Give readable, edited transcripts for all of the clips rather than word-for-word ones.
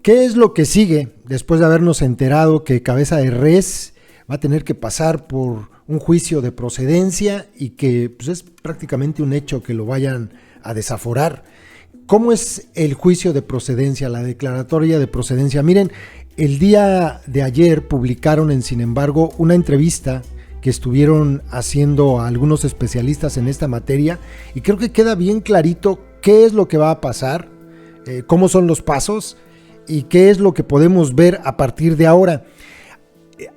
¿Qué es lo que sigue después de habernos enterado que Cabeza de Res va a tener que pasar por un juicio de procedencia y que pues, es prácticamente un hecho que lo vayan a desaforar? ¿Cómo es el juicio de procedencia, la declaratoria de procedencia? Miren, el día de ayer publicaron en Sin embargo una entrevista que estuvieron haciendo a algunos especialistas en esta materia y creo que queda bien clarito qué es lo que va a pasar, cómo son los pasos y qué es lo que podemos ver a partir de ahora.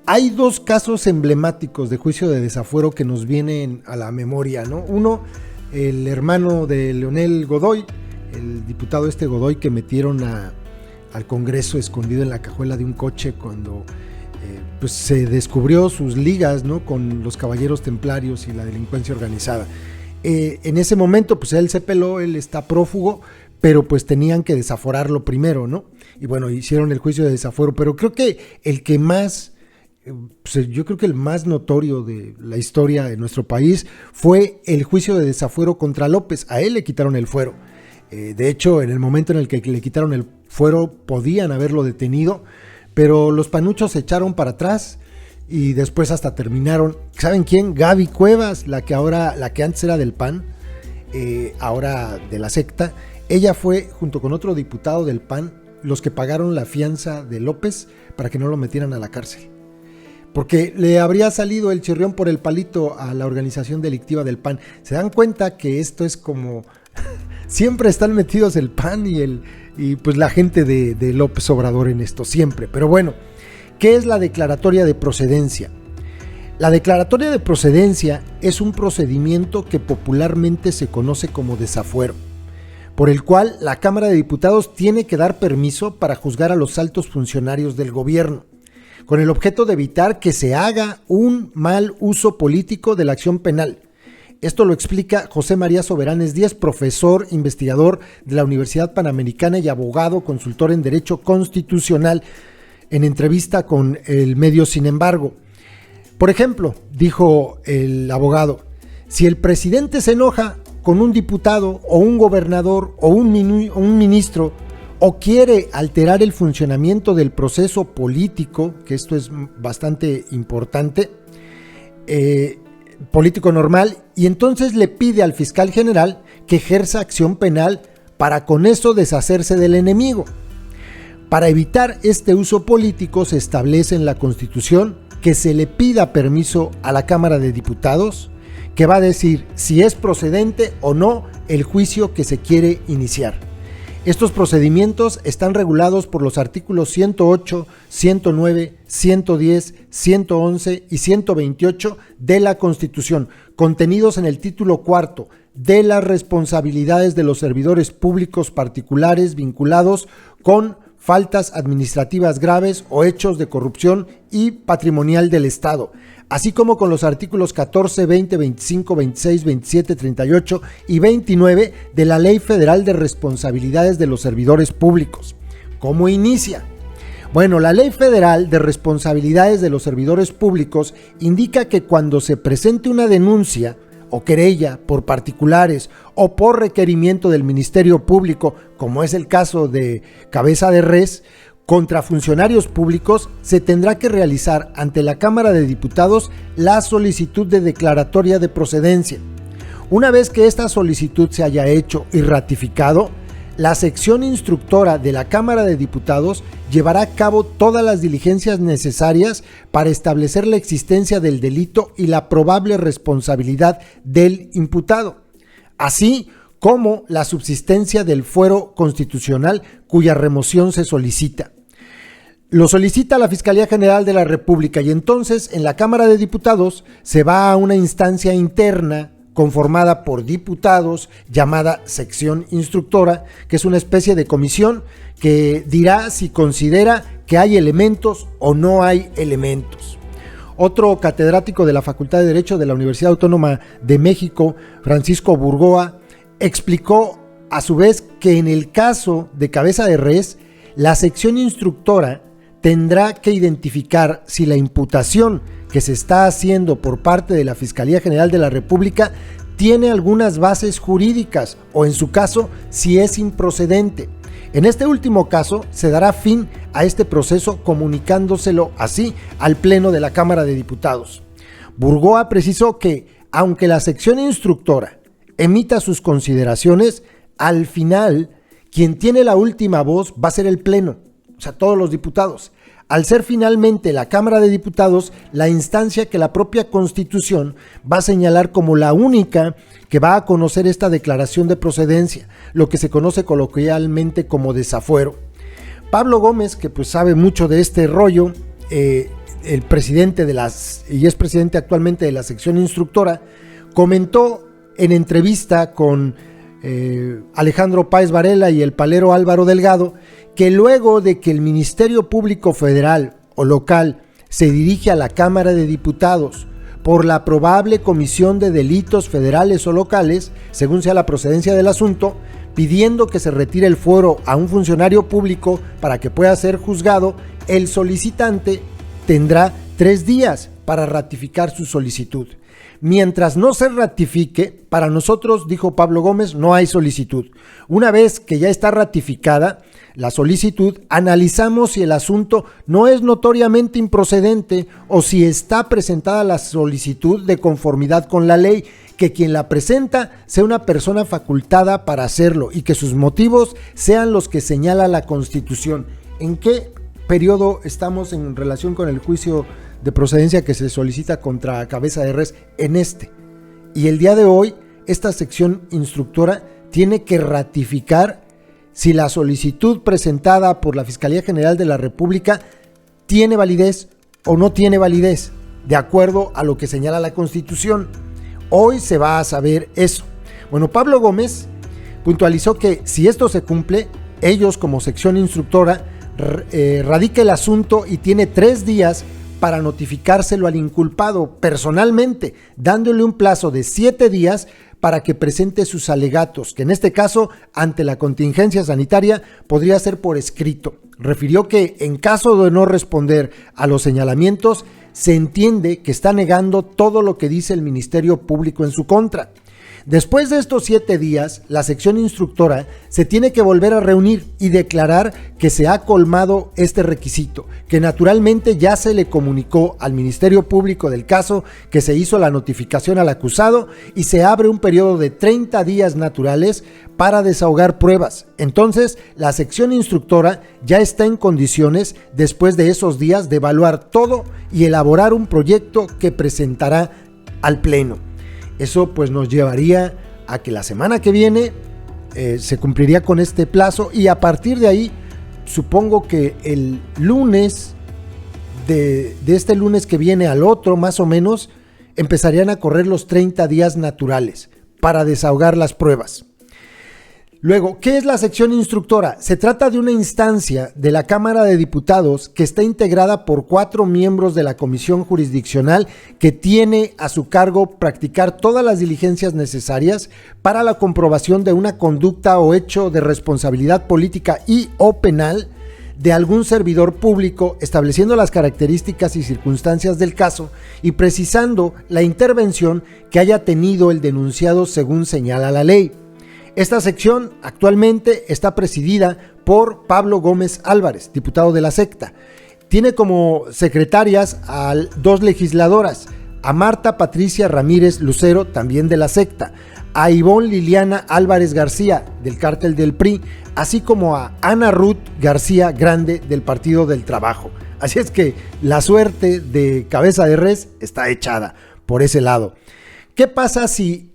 Hay dos casos emblemáticos de juicio de desafuero que nos vienen a la memoria, ¿no? Uno, el hermano de Leonel Godoy, el diputado Godoy que metieron al Congreso escondido en la cajuela de un coche cuando pues se descubrió sus ligas, ¿no?, con los caballeros templarios y la delincuencia organizada. En ese momento pues él se peló, él está prófugo, pero pues tenían que desaforarlo primero, ¿no? Y bueno, hicieron el juicio de desafuero, pero creo que el que más, pues yo creo que el más notorio de la historia de nuestro país fue el juicio de desafuero contra López. A él le quitaron el fuero. De hecho, en el momento en el que le quitaron el fuero, podían haberlo detenido, pero los panuchos se echaron para atrás y después hasta terminaron. ¿Saben quién? Gaby Cuevas, la que antes era del PAN, ahora de la secta. Ella fue, junto con otro diputado del PAN, los que pagaron la fianza de López para que no lo metieran a la cárcel. Porque le habría salido el chirrión por el palito a la organización delictiva del PAN. ¿Se dan cuenta que esto es como... siempre están metidos el PAN y pues la gente de López Obrador en esto, siempre. Pero bueno, ¿qué es la declaratoria de procedencia? La declaratoria de procedencia es un procedimiento que popularmente se conoce como desafuero, por el cual la Cámara de Diputados tiene que dar permiso para juzgar a los altos funcionarios del gobierno, con el objeto de evitar que se haga un mal uso político de la acción penal. Esto lo explica José María Soberanes Díaz, profesor investigador de la Universidad Panamericana y abogado consultor en Derecho Constitucional, en entrevista con el medio Sin embargo. Por ejemplo, dijo el abogado, si el presidente se enoja con un diputado o un gobernador o un ministro o quiere alterar el funcionamiento del proceso político, que esto es bastante importante, político normal, y entonces le pide al fiscal general que ejerza acción penal para con eso deshacerse del enemigo. Para evitar este uso político se establece en la Constitución que se le pida permiso a la Cámara de Diputados, que va a decir si es procedente o no el juicio que se quiere iniciar. Estos procedimientos están regulados por los artículos 108, 109, 110, 111 y 128 de la Constitución, contenidos en el título cuarto de las responsabilidades de los servidores públicos particulares vinculados con faltas administrativas graves o hechos de corrupción y patrimonial del Estado, así como con los artículos 14, 20, 25, 26, 27, 38 y 29 de la Ley Federal de Responsabilidades de los Servidores Públicos. ¿Cómo inicia? Bueno, la Ley Federal de Responsabilidades de los Servidores Públicos indica que cuando se presente una denuncia o querella por particulares o por requerimiento del Ministerio Público, como es el caso de Cabeza de Res, contra funcionarios públicos, se tendrá que realizar ante la Cámara de Diputados la solicitud de declaratoria de procedencia. Una vez que esta solicitud se haya hecho y ratificado, la sección instructora de la Cámara de Diputados llevará a cabo todas las diligencias necesarias para establecer la existencia del delito y la probable responsabilidad del imputado, así como la subsistencia del fuero constitucional cuya remoción se solicita. Lo solicita la Fiscalía General de la República y entonces en la Cámara de Diputados se va a una instancia interna conformada por diputados llamada sección instructora, que es una especie de comisión que dirá si considera que hay elementos o no hay elementos. Otro catedrático de la Facultad de Derecho de la Universidad Autónoma de México, Francisco Burgoa, explicó a su vez que en el caso de Cabeza de Res, la sección instructora tendrá que identificar si la imputación que se está haciendo por parte de la Fiscalía General de la República tiene algunas bases jurídicas o en su caso si es improcedente. En este último caso, se dará fin a este proceso comunicándoselo así al Pleno de la Cámara de Diputados. Burgoa precisó que, aunque la sección instructora emita sus consideraciones, al final, quien tiene la última voz va a ser el Pleno, o sea, todos los diputados. Al ser finalmente la Cámara de Diputados la instancia que la propia Constitución va a señalar como la única que va a conocer esta declaración de procedencia, lo que se conoce coloquialmente como desafuero. Pablo Gómez, que pues sabe mucho de este rollo, el presidente y es presidente actualmente de la sección instructora, comentó en entrevista con Alejandro Páez Varela y el palero Álvaro Delgado que luego de que el Ministerio Público Federal o local se dirige a la Cámara de Diputados por la probable comisión de delitos federales o locales, según sea la procedencia del asunto, pidiendo que se retire el fuero a un funcionario público para que pueda ser juzgado, el solicitante tendrá 3 días para ratificar su solicitud. Mientras no se ratifique, para nosotros, dijo Pablo Gómez, no hay solicitud. Una vez que ya está ratificada la solicitud, analizamos si el asunto no es notoriamente improcedente o si está presentada la solicitud de conformidad con la ley, que quien la presenta sea una persona facultada para hacerlo y que sus motivos sean los que señala la Constitución. ¿En qué periodo estamos en relación con el juicio de procedencia que se solicita contra Cabeza de Res? En este. Y el día de hoy, esta sección instructora tiene que ratificar si la solicitud presentada por la Fiscalía General de la República tiene validez o no tiene validez, de acuerdo a lo que señala la Constitución. Hoy se va a saber eso. Bueno, Pablo Gómez puntualizó que si esto se cumple, ellos como sección instructora radica el asunto y tiene 3 días para notificárselo al inculpado personalmente, dándole un plazo de 7 días para que presente sus alegatos, que en este caso, ante la contingencia sanitaria, podría ser por escrito. Refirió que en caso de no responder a los señalamientos, se entiende que está negando todo lo que dice el Ministerio Público en su contra. Después de estos 7 días, la sección instructora se tiene que volver a reunir y declarar que se ha colmado este requisito, que naturalmente ya se le comunicó al Ministerio Público del caso, que se hizo la notificación al acusado y se abre un periodo de 30 días naturales para desahogar pruebas. Entonces, la sección instructora ya está en condiciones, después de esos días, de evaluar todo y elaborar un proyecto que presentará al Pleno. Eso pues nos llevaría a que la semana que viene se cumpliría con este plazo y a partir de ahí supongo que el lunes, de este lunes que viene al otro más o menos, empezarían a correr los 30 días naturales para desahogar las pruebas. Luego, ¿qué es la sección instructora? Se trata de una instancia de la Cámara de Diputados que está integrada por 4 miembros de la Comisión Jurisdiccional que tiene a su cargo practicar todas las diligencias necesarias para la comprobación de una conducta o hecho de responsabilidad política y o penal de algún servidor público, estableciendo las características y circunstancias del caso y precisando la intervención que haya tenido el denunciado según señala la ley. Esta sección actualmente está presidida por Pablo Gómez Álvarez, diputado de la secta. Tiene como secretarias a 2 legisladoras, a Marta Patricia Ramírez Lucero, también de la secta, a Ivonne Liliana Álvarez García, del cártel del PRI, así como a Ana Ruth García Grande, del Partido del Trabajo. Así es que la suerte de Cabeza de Res está echada por ese lado. ¿Qué pasa si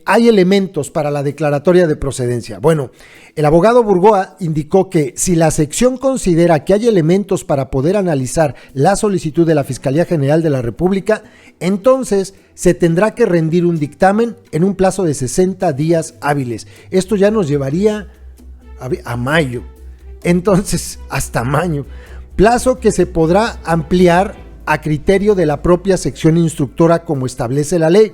hay elementos para la declaratoria de procedencia? Bueno, el abogado Burgoa indicó que si la sección considera que hay elementos para poder analizar la solicitud de la Fiscalía General de la República, entonces se tendrá que rendir un dictamen en un plazo de 60 días hábiles. Esto ya nos llevaría a mayo, entonces hasta mayo, plazo que se podrá ampliar a criterio de la propia sección instructora como establece la ley.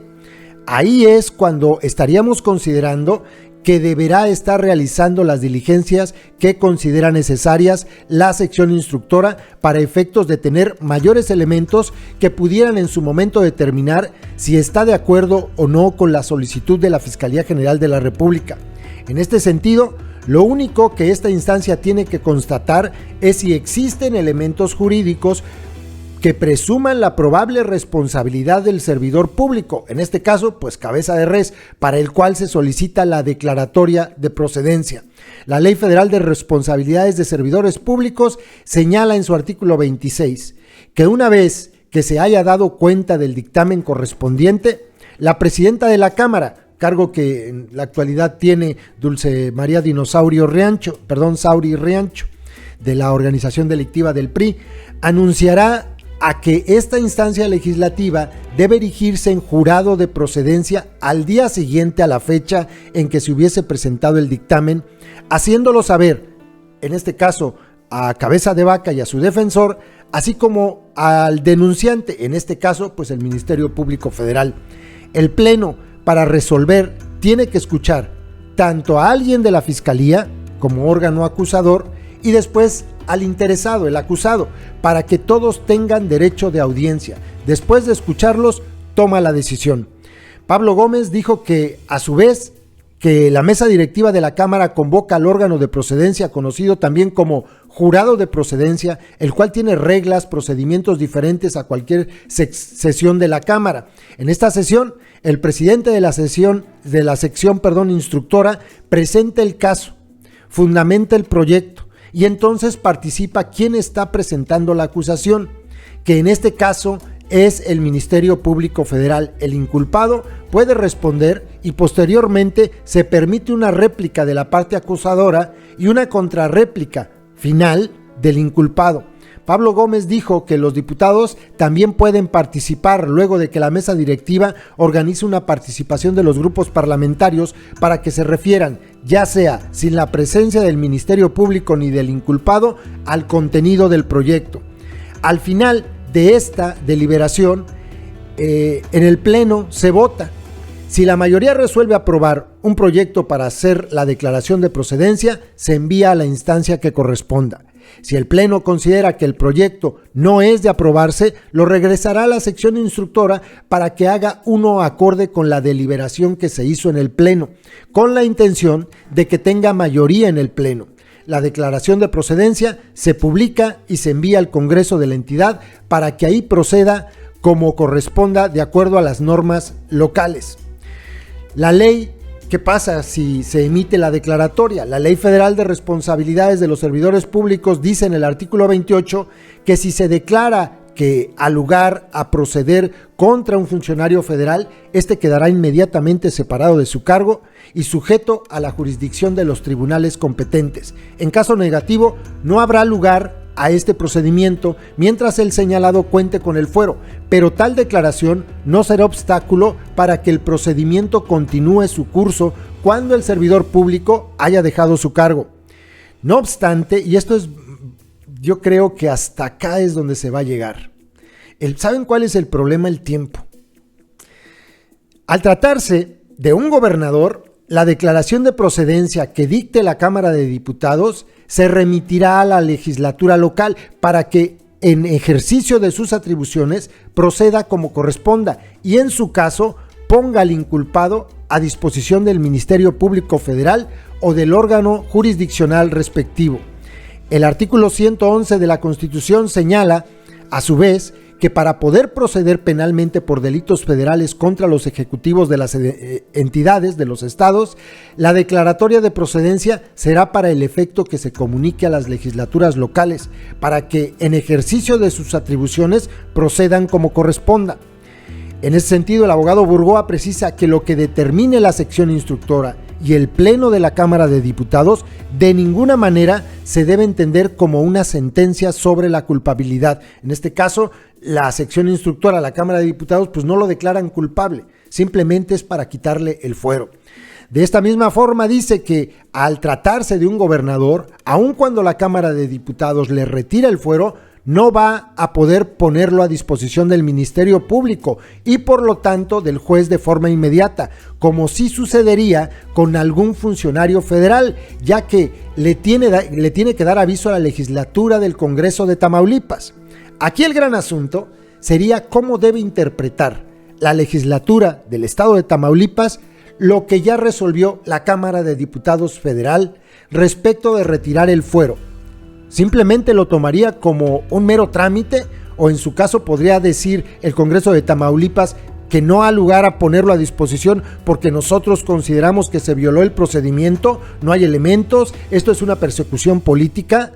Ahí es cuando estaríamos considerando que deberá estar realizando las diligencias que considera necesarias la sección instructora para efectos de tener mayores elementos que pudieran en su momento determinar si está de acuerdo o no con la solicitud de la Fiscalía General de la República. En este sentido, Lo único que esta instancia tiene que constatar es si existen elementos jurídicos que presuman la probable responsabilidad del servidor público, en este caso, pues cabeza de res, para el cual se solicita la declaratoria de procedencia. La Ley Federal de Responsabilidades de Servidores Públicos señala en su artículo 26 que una vez que se haya dado cuenta del dictamen correspondiente, la presidenta de la Cámara, cargo que en la actualidad tiene Dulce María Sauri Riancho, de la organización delictiva del PRI, anunciará a que esta instancia legislativa debe erigirse en jurado de procedencia al día siguiente a la fecha en que se hubiese presentado el dictamen, haciéndolo saber, en este caso, a cabeza de vaca y a su defensor, así como al denunciante, en este caso, pues el Ministerio Público Federal. El Pleno, para resolver, tiene que escuchar tanto a alguien de la Fiscalía como órgano acusador y después al interesado, el acusado, para que todos tengan derecho de audiencia. Después de escucharlos, toma la decisión. Pablo Gómez dijo que, a su vez, que la mesa directiva de la Cámara convoca al órgano de procedencia, conocido también como jurado de procedencia, el cual tiene reglas, procedimientos diferentes a cualquier sesión de la Cámara. En esta sesión, el presidente de la sección instructora presenta el caso, fundamenta el proyecto, y entonces participa quien está presentando la acusación, que en este caso es el Ministerio Público Federal. El inculpado puede responder y posteriormente se permite una réplica de la parte acusadora y una contrarréplica final del inculpado. Pablo Gómez dijo que los diputados también pueden participar luego de que la mesa directiva organice una participación de los grupos parlamentarios para que se refieran, ya sea sin la presencia del Ministerio Público ni del inculpado, al contenido del proyecto. Al final de esta deliberación, en el Pleno se vota. Si la mayoría resuelve aprobar un proyecto para hacer la declaración de procedencia, se envía a la instancia que corresponda. Si el Pleno considera que el proyecto no es de aprobarse, lo regresará a la sección instructora para que haga uno acorde con la deliberación que se hizo en el Pleno, con la intención de que tenga mayoría en el Pleno. La declaración de procedencia se publica y se envía al Congreso de la entidad para que ahí proceda como corresponda de acuerdo a las normas locales. La ley, ¿qué pasa si se emite la declaratoria? La Ley Federal de Responsabilidades de los Servidores Públicos dice en el artículo 28 que si se declara que al lugar a proceder contra un funcionario federal, este quedará inmediatamente separado de su cargo y sujeto a la jurisdicción de los tribunales competentes. En caso negativo, no habrá lugar a este procedimiento mientras el señalado cuente con el fuero, pero tal declaración no será obstáculo para que el procedimiento continúe su curso cuando el servidor público haya dejado su cargo. No obstante, y esto es, yo creo que hasta acá es donde se va a llegar. ¿Saben cuál es el problema? El tiempo. Al tratarse de un gobernador, la declaración de procedencia que dicte la Cámara de Diputados se remitirá a la legislatura local para que, en ejercicio de sus atribuciones, proceda como corresponda y, en su caso, ponga al inculpado a disposición del Ministerio Público Federal o del órgano jurisdiccional respectivo. El artículo 111 de la Constitución señala, a su vez, que para poder proceder penalmente por delitos federales contra los ejecutivos de las entidades de los estados, la declaratoria de procedencia será para el efecto que se comunique a las legislaturas locales, para que en ejercicio de sus atribuciones procedan como corresponda. En ese sentido, el abogado Burgoa precisa que lo que determine la sección instructora y el Pleno de la Cámara de Diputados de ninguna manera se debe entender como una sentencia sobre la culpabilidad. En este caso, la sección instructora, la Cámara de Diputados, pues no lo declaran culpable, simplemente es para quitarle el fuero. De esta misma forma dice que al tratarse de un gobernador, aun cuando la Cámara de Diputados le retira el fuero, no va a poder ponerlo a disposición del Ministerio Público y por lo tanto del juez de forma inmediata, como sí sucedería con algún funcionario federal, ya que le tiene que dar aviso a la legislatura del Congreso de Tamaulipas. Aquí el gran asunto sería cómo debe interpretar la legislatura del estado de Tamaulipas lo que ya resolvió la Cámara de Diputados Federal respecto de retirar el fuero. Simplemente lo tomaría como un mero trámite, o en su caso podría decir el Congreso de Tamaulipas que no ha lugar a ponerlo a disposición porque nosotros consideramos que se violó el procedimiento, no hay elementos, esto es una persecución política.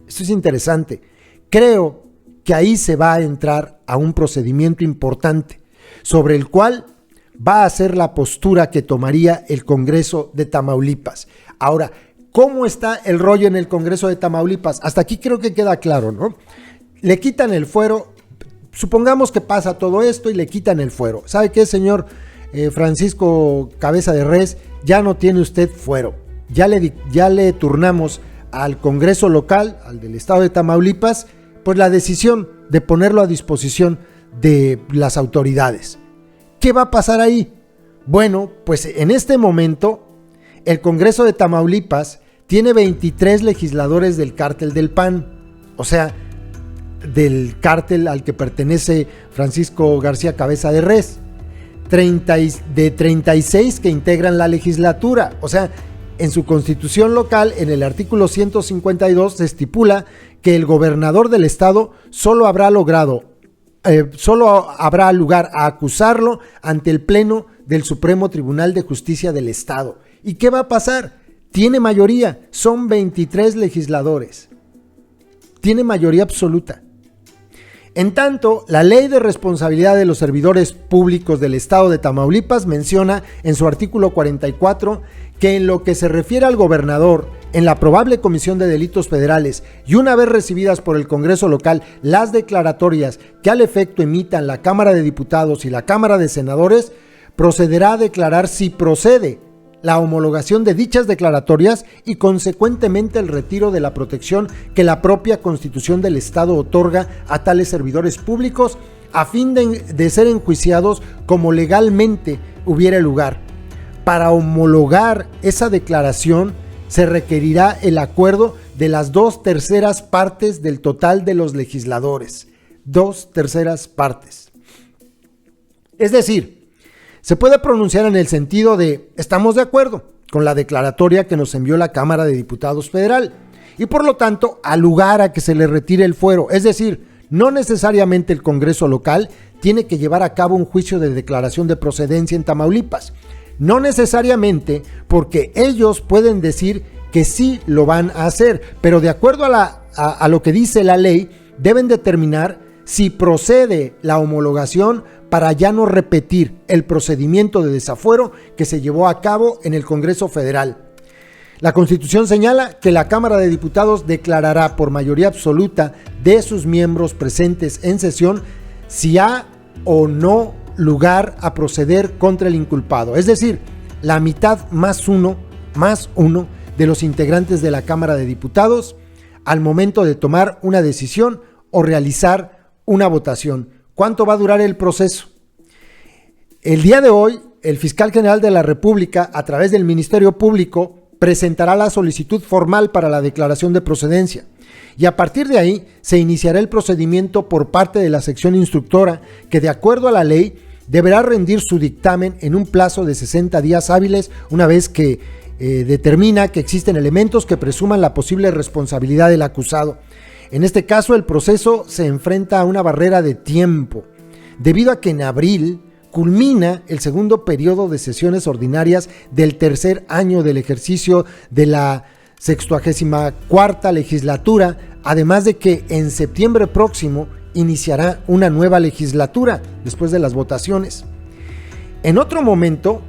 Esto es interesante. Creo que ahí se va a entrar a un procedimiento importante sobre el cual va a ser la postura que tomaría el Congreso de Tamaulipas. Ahora, ¿cómo está el rollo en el Congreso de Tamaulipas? Hasta aquí creo que queda claro, ¿no? Le quitan el fuero, supongamos que pasa todo esto y le quitan el fuero. ¿Sabe qué, señor Francisco Cabeza de Res? Ya no tiene usted fuero. Ya le turnamos al Congreso local, al del estado de Tamaulipas, pues la decisión de ponerlo a disposición de las autoridades. ¿Qué va a pasar ahí? Bueno, pues en este momento el Congreso de Tamaulipas tiene 23 legisladores del cártel del PAN, o sea, del cártel al que pertenece Francisco García Cabeza de Res, de 36 que integran la legislatura. O sea, en su constitución local, en el artículo 152, se estipula que el gobernador del estado solo habrá lugar a acusarlo ante el Pleno del Supremo Tribunal de Justicia del Estado. ¿Y qué va a pasar? Tiene mayoría, son 23 legisladores. Tiene mayoría absoluta. En tanto, la Ley de Responsabilidad de los Servidores Públicos del Estado de Tamaulipas menciona en su artículo 44 que en lo que se refiere al gobernador, en la probable comisión de delitos federales y una vez recibidas por el Congreso local las declaratorias que al efecto emitan la Cámara de Diputados y la Cámara de Senadores, procederá a declarar si procede la homologación de dichas declaratorias y consecuentemente el retiro de la protección que la propia Constitución del Estado otorga a tales servidores públicos a fin de ser enjuiciados como legalmente hubiera lugar. Para homologar esa declaración se requerirá el acuerdo de las 2/3 partes del total de los legisladores. 2/3 partes. Es decir, se puede pronunciar en el sentido de estamos de acuerdo con la declaratoria que nos envió la Cámara de Diputados Federal y por lo tanto al lugar a que se le retire el fuero. Es decir, no necesariamente el Congreso local tiene que llevar a cabo un juicio de declaración de procedencia en Tamaulipas. No necesariamente, porque ellos pueden decir que sí lo van a hacer, pero de acuerdo a lo que dice la ley, deben determinar si procede la homologación para ya no repetir el procedimiento de desafuero que se llevó a cabo en el Congreso Federal. La Constitución señala que la Cámara de Diputados declarará por mayoría absoluta de sus miembros presentes en sesión si ha o no lugar a proceder contra el inculpado, es decir, la mitad más uno de los integrantes de la Cámara de Diputados al momento de tomar una decisión o realizar una votación. ¿Cuánto va a durar el proceso? El día de hoy, el fiscal general de la República, a través del Ministerio Público, presentará la solicitud formal para la declaración de procedencia y a partir de ahí se iniciará el procedimiento por parte de la sección instructora que, de acuerdo a la ley, deberá rendir su dictamen en un plazo de 60 días hábiles una vez que determina que existen elementos que presuman la posible responsabilidad del acusado. En este caso, el proceso se enfrenta a una barrera de tiempo, debido a que en abril culmina el segundo periodo de sesiones ordinarias del tercer año del ejercicio de la 64ª legislatura, además de que en septiembre próximo iniciará una nueva legislatura después de las votaciones. En otro momento,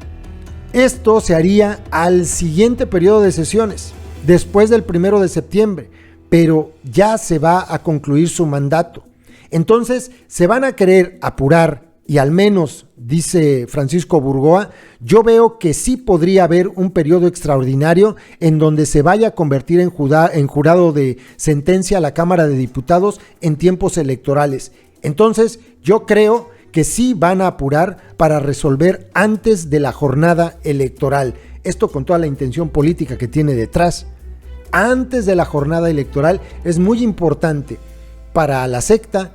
esto se haría al siguiente periodo de sesiones, después del 1 de septiembre, pero ya se va a concluir su mandato. Entonces, se van a querer apurar y al menos, dice Francisco Burgoa, yo veo que sí podría haber un periodo extraordinario en donde se vaya a convertir en jurado de sentencia a la Cámara de Diputados en tiempos electorales. Entonces, yo creo que sí van a apurar para resolver antes de la jornada electoral. Esto con toda la intención política que tiene detrás. Antes de la jornada electoral es muy importante para la secta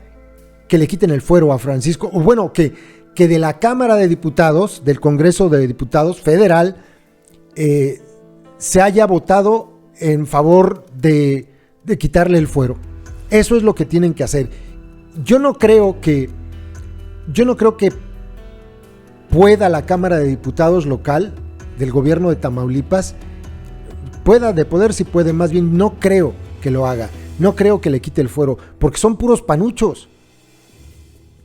que le quiten el fuero a Francisco, o bueno, que que de la Cámara de Diputados, del Congreso de Diputados Federal, se haya votado en favor de quitarle el fuero. Eso es lo que tienen que hacer. Yo no creo que pueda la Cámara de Diputados local del gobierno de Tamaulipas, de poder si puede, más bien no creo que lo haga, no creo que le quite el fuero, porque son puros panuchos.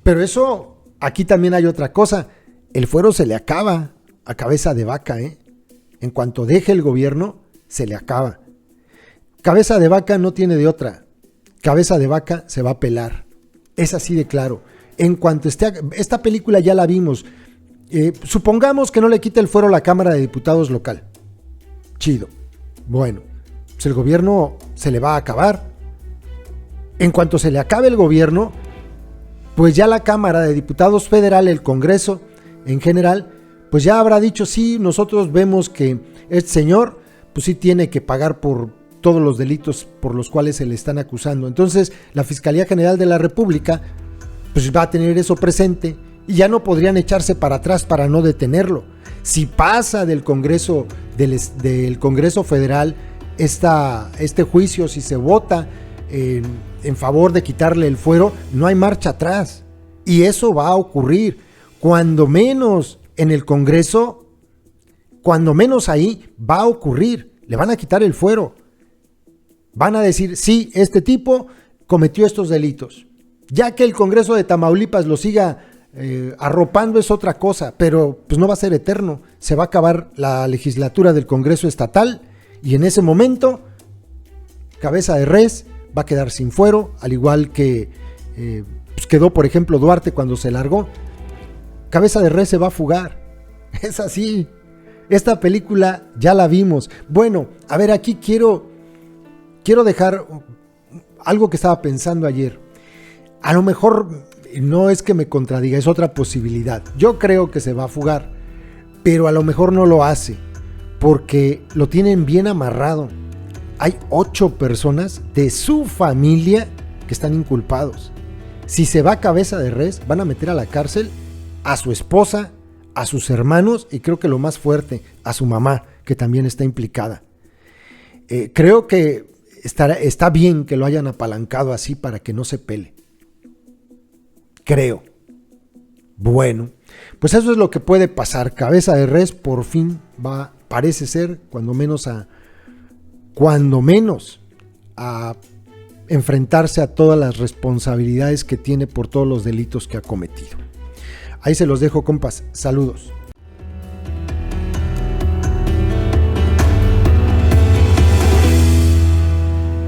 Pero eso, aquí también hay otra cosa, el fuero se le acaba a Cabeza de Vaca, en cuanto deje el gobierno, se le acaba. Cabeza de Vaca no tiene de otra, Cabeza de Vaca se va a pelar, es así de claro. En cuanto esta película ya la vimos, supongamos que no le quite el fuero a la Cámara de Diputados local, chido, bueno, pues el gobierno se le va a acabar. En cuanto se le acabe el gobierno, pues ya la Cámara de Diputados Federal, el Congreso en general, pues ya habrá dicho, sí, nosotros vemos que este señor, pues sí tiene que pagar por todos los delitos por los cuales se le están acusando. Entonces, la Fiscalía General de la República, pues va a tener eso presente y ya no podrían echarse para atrás para no detenerlo. Si pasa del Congreso, del Congreso Federal este juicio, si se vota en favor de quitarle el fuero, no hay marcha atrás. Y eso va a ocurrir, cuando menos en el Congreso, cuando menos ahí va a ocurrir. Le van a quitar el fuero. Van a decir, sí, este tipo cometió estos delitos. Ya que el Congreso de Tamaulipas lo siga arropando es otra cosa, pero pues no va a ser eterno. Se va a acabar la legislatura del Congreso estatal y en ese momento Cabeza de Res va a quedar sin fuero, al igual que pues quedó, por ejemplo, Duarte cuando se largó. Cabeza de Res se va a fugar. Es así. Esta película ya la vimos. Bueno, a ver, aquí quiero dejar algo que estaba pensando ayer. A lo mejor no es que me contradiga, es otra posibilidad. Yo creo que se va a fugar, pero a lo mejor no lo hace, porque lo tienen bien amarrado. Hay 8 personas de su familia que están inculpados. Si se va Cabeza de Res, van a meter a la cárcel a su esposa, a sus hermanos y creo que lo más fuerte, a su mamá, que también está implicada. Creo que está bien que lo hayan apalancado así para que no se pele. Creo. Bueno, pues eso es lo que puede pasar. Cabeza de Res por fin parece ser, cuando menos a enfrentarse a todas las responsabilidades que tiene por todos los delitos que ha cometido. Ahí se los dejo, compas. Saludos.